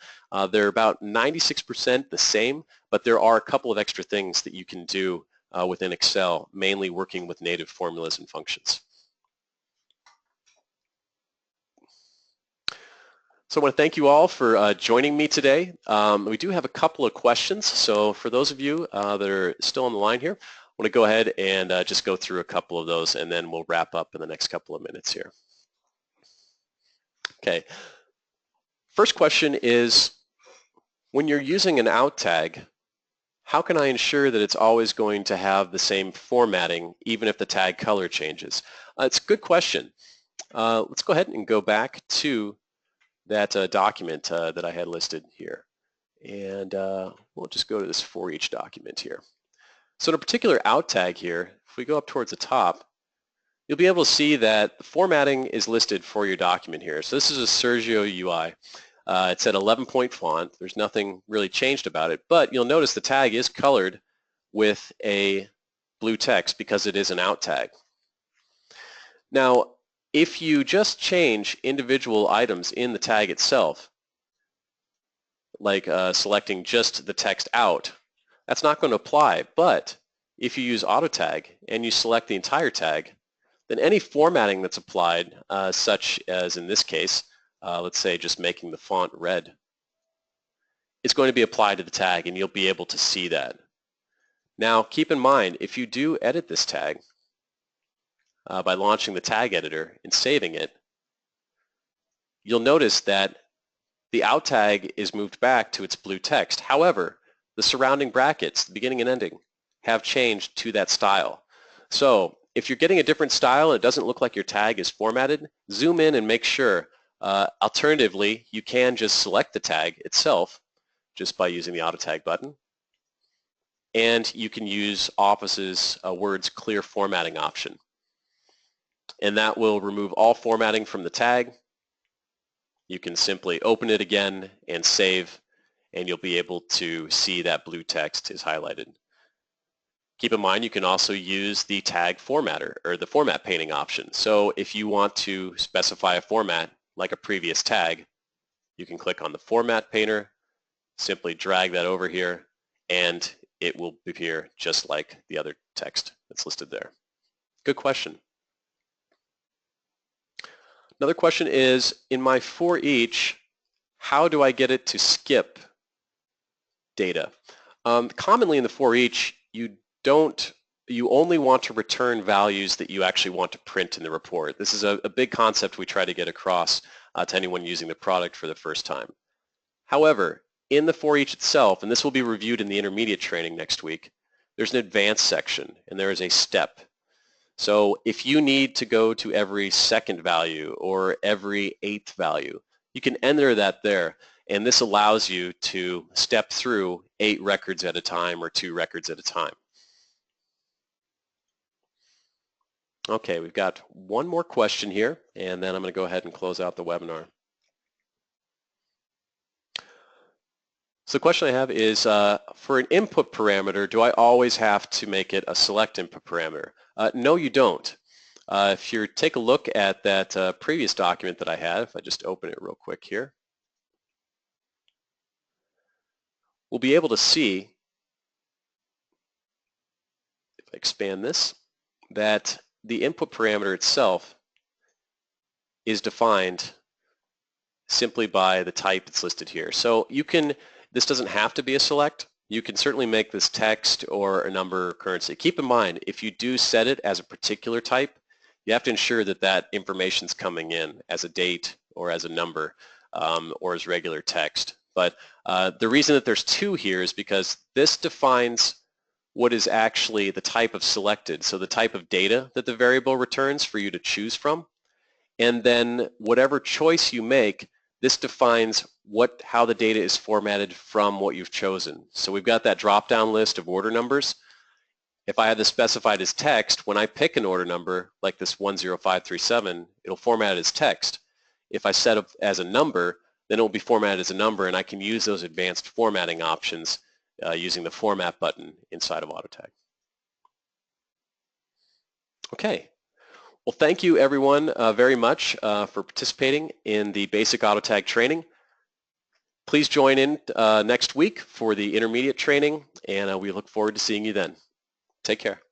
They're about 96% the same, but there are a couple of extra things that you can do within Excel, mainly working with native formulas and functions. So I want to thank you all for joining me today. We do have a couple of questions, so for those of you that are still on the line here, I want to go ahead and just go through a couple of those, and then we'll wrap up in the next couple of minutes here. Okay. First question is, when you're using an out tag, how can I ensure that it's always going to have the same formatting even if the tag color changes? It's a good question. Let's go ahead and go back to that document that I had listed here. And we'll just go to this forEach document here. So in a particular out tag here, if we go up towards the top, you'll be able to see that the formatting is listed for your document here. So this is a Sergio UI. It's at 11-point font. There's nothing really changed about it, but you'll notice the tag is colored with a blue text because it is an out tag. Now, if you just change individual items in the tag itself, like selecting just the text out, that's not going to apply. But if you use AutoTag and you select the entire tag, then any formatting that's applied, such as in this case, let's say just making the font red, it's going to be applied to the tag, and you'll be able to see that. Now, keep in mind, if you do edit this tag by launching the tag editor and saving it, you'll notice that the out tag is moved back to its blue text. However, the surrounding brackets, the beginning and ending, have changed to that style. So if you're getting a different style and it doesn't look like your tag is formatted, zoom in and make sure. Alternatively, you can just select the tag itself just by using the AutoTag button. And you can use Office's Word's clear formatting option. And that will remove all formatting from the tag. You can simply open it again and save, and you'll be able to see that blue text is highlighted. Keep in mind, you can also use the tag formatter or the format painting option. So if you want to specify a format like a previous tag, you can click on the format painter, simply drag that over here, and it will appear just like the other text that's listed there. Good question. Another question is, in my forEach, how do I get it to skip data? Commonly in the forEach, you only want to return values that you actually want to print in the report. This is a big concept we try to get across to anyone using the product for the first time. However, in the forEach itself, and this will be reviewed in the intermediate training next week, there's an advanced section and there is a step. So if you need to go to every second value or every eighth value, you can enter that there. And this allows you to step through 8 records at a time or 2 records at a time. Okay, we've got one more question here, and then I'm going to go ahead and close out the webinar. So the question I have is, for an input parameter, do I always have to make it a select input parameter? No, you don't. If you take a look at that previous document that I had, if I just open it real quick here, we'll be able to see, if I expand this, that the input parameter itself is defined simply by the type that's listed here. So you can, this doesn't have to be a select. You can certainly make this text or a number currency. Keep in mind, if you do set it as a particular type, you have to ensure that that information is coming in as a date or as a number or as regular text. But the reason that there's 2 here is because this defines what is actually the type of selected, so the type of data that the variable returns for you to choose from. And then whatever choice you make, this defines how the data is formatted from what you've chosen. So we've got that drop-down list of order numbers. If I have this specified as text, when I pick an order number like this 10537, it'll format it as text. If I set it as a number, then it will be formatted as a number, and I can use those advanced formatting options using the Format button inside of AutoTag. Okay. Well, thank you everyone very much for participating in the basic AutoTag training. Please join in next week for the intermediate training, and we look forward to seeing you then. Take care.